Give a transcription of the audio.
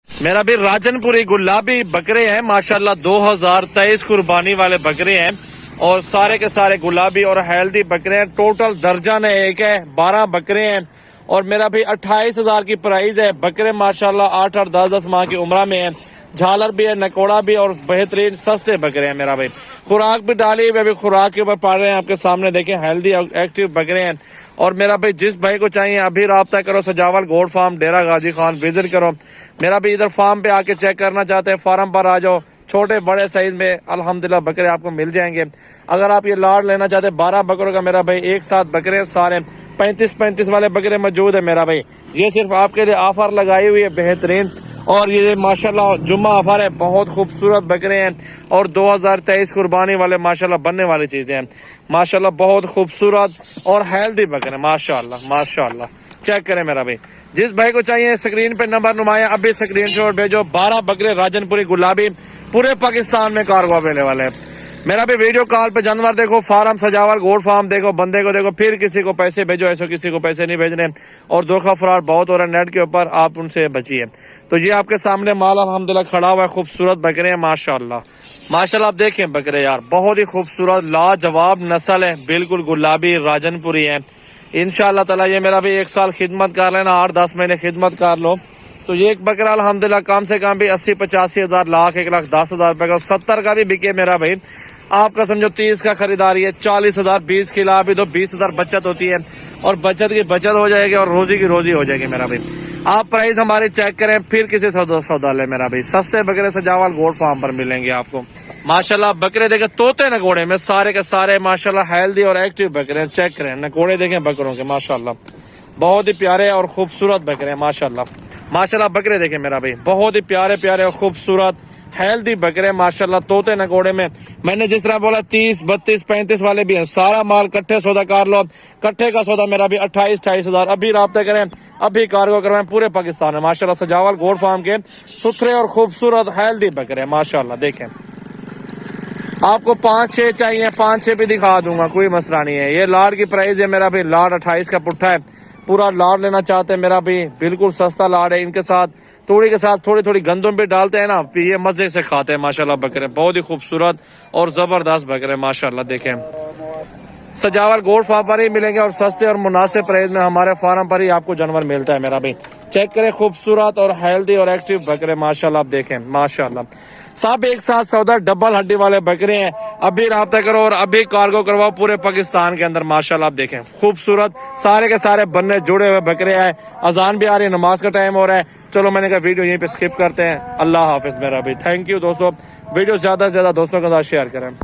میرا بھی راجن پوری گلابی بکرے ہیں ماشاءاللہ 2023 قربانی والے بکرے ہیں اور سارے کے سارے گلابی اور ہیلدی بکرے ہیں. ٹوٹل درجن ایک ہے 12 بکرے ہیں اور میرا بھی 28,000 کی پرائز ہے. بکرے ماشاءاللہ 8 10 ماہ کی عمرہ میں ہیں. جھالر بھی ہے, نکوڑا بھی اور بہترین سستے بکرے ہیں. میرا بھائی خوراک بھی ڈالی ہوئی, ابھی خوراک کے اوپر پڑ رہے ہیں آپ کے سامنے دیکھیں. ہیلدی اور ایکٹیو بکرے ہیں اور میرا بھائی جس بھائی کو چاہیے ابھی رابطہ کرو. Sajawal good form Dera Ghazi Khan visit کرو. میرا بھی ادھر فارم پہ آ کے چیک کرنا چاہتے ہیں فارم پر آ جاؤ. چھوٹے بڑے سائز میں الحمدللہ بکرے آپ کو مل جائیں گے. اگر آپ یہ لاٹ لینا چاہتے ہیں 12 بکروں کا میرا بھائی ایک ساتھ بکرے سارے 35 والے بکرے موجود ہے. میرا بھائی یہ صرف آپ کے لیے آفر لگائی ہوئی ہے بہترین, اور یہ ماشاءاللہ جمعہ آفر ہے. بہت خوبصورت بکرے ہیں اور 2023 قربانی والے ماشاءاللہ بننے والی چیزیں ہیں. ماشاءاللہ بہت خوبصورت اور ہیلدی بکرے ماشاءاللہ. چیک کریں میرا بھائی, جس بھائی کو چاہیے اسکرین پہ نمبر نمایاں ابھی اسکرین شاٹ بھیجو. 12 بکرے راجن پوری گلابی پورے پاکستان میں کارگو اویلیبل ہے. میرا بھی ویڈیو کال پہ جانور دیکھو, فارم سجاور گوڈ فارم دیکھو, بندے کو دیکھو, پھر کسی کو پیسے بھیجو. ایسے کسی کو پیسے نہیں بھیجنے اور دھوکہ فراڈ بہت ہو رہا ہے نیٹ کے اوپر, آپ ان سے بچیے. تو یہ آپ کے سامنے مال الحمدللہ کھڑا ہوا ہے. خوبصورت بکرے ہیں ماشاءاللہ. آپ دیکھیں بکرے یار بہت ہی خوبصورت لاجواب نسل ہے, بالکل گلابی راجن پوری ہے. انشاءاللہ تعالی یہ میرا بھی 1 سال خدمت کر لینا, 8-10 مہینے خدمت کر لو تو یہ ایک بکرا الحمدللہ کم سے کم بھی 80-85 ہزار, لاکھ 1,10,000 روپے کا, 70 کا بھی بکے میرا بھائی. آپ کا سمجھو 30 کا خریداری ہے, 40,000 20 کھلا بھی تو 20,000 بچت ہوتی ہے اور بچت کی بچت ہو جائے گی اور روزی کی روزی ہو جائے گی. میرا بھائی آپ پرائز ہماری چیک کریں پھر کسی سودا لے. میرا بھائی سستے بکرے سجاول گوڈ فارم پر ملیں گے آپ کو ماشاءاللہ. بکرے دیکھیں توتے نکوڑے میں سارے کے سارے ماشاءاللہ ہیلدی اور ایکٹیو بکرے ہیں. چیک کریں نکوڑے دیکھیں بکروں کے ماشاءاللہ بہت ہی پیارے اور خوبصورت بکرے ہیں ماشاءاللہ. بکرے دیکھیں میرا بھائی بہت ہی پیارے اور خوبصورت ہیلدی بکرے ماشاءاللہ. توتے نکوڑے میں نے جس طرح بولا 30 32 35 والے بھی ہیں. سارا مال کٹھے سودا کر لو. کٹھے کا سودا میرا بھی 28 ہزار. ابھی رابطہ کریں, ابھی کارگو کروائیں پورے پاکستان میں ماشاءاللہ. سجاول گوڈ فارم کے ستھرے اور خوبصورت ہیلدی بکرے ماشاءاللہ. دیکھیں آپ کو 5-6 چاہیے 5-6 بھی دکھا دوں گا, کوئی مسئلہ نہیں ہے. یہ لاٹ کی پرائز ہے میرا بھی, لاٹ 28 کا پٹھا ہے. پورا لاٹ لینا چاہتے ہیں میرا بھی بالکل سستا لاٹ ہے. ان کے ساتھ توڑی کے ساتھ تھوڑی گندم بھی ڈالتے ہیں نا, یہ مزے سے کھاتے ہیں ماشاءاللہ. بکرے بہت ہی خوبصورت اور زبردست بکرے ماشاءاللہ. دیکھیں سجاول گوڈ فارم پر ہی ملیں گے اور سستے اور مناسب پرائز میں ہمارے فارم پر ہی آپ کو جانور ملتا ہے میرا بھی. چیک کریں خوبصورت اور ہیلدی اور ایکٹیو بکرے ماشاءاللہ. آپ دیکھیں ماشاءاللہ سب ایک ساتھ سودا ڈبل ہڈی والے بکرے ہیں. ابھی رابطہ کرو اور ابھی کارگو کرواؤ پورے پاکستان کے اندر ماشاءاللہ. آپ دیکھیں خوبصورت سارے کے سارے بننے جڑے ہوئے بکرے ہیں. اذان بھی آ رہی ہے, نماز کا ٹائم ہو رہا ہے. چلو میں نے کہا ویڈیو یہیں پہ سکپ کرتے ہیں. اللہ حافظ میرا بھی. تھینک یو دوستو, ویڈیو زیادہ سے زیادہ دوستوں کے ساتھ شیئر کریں.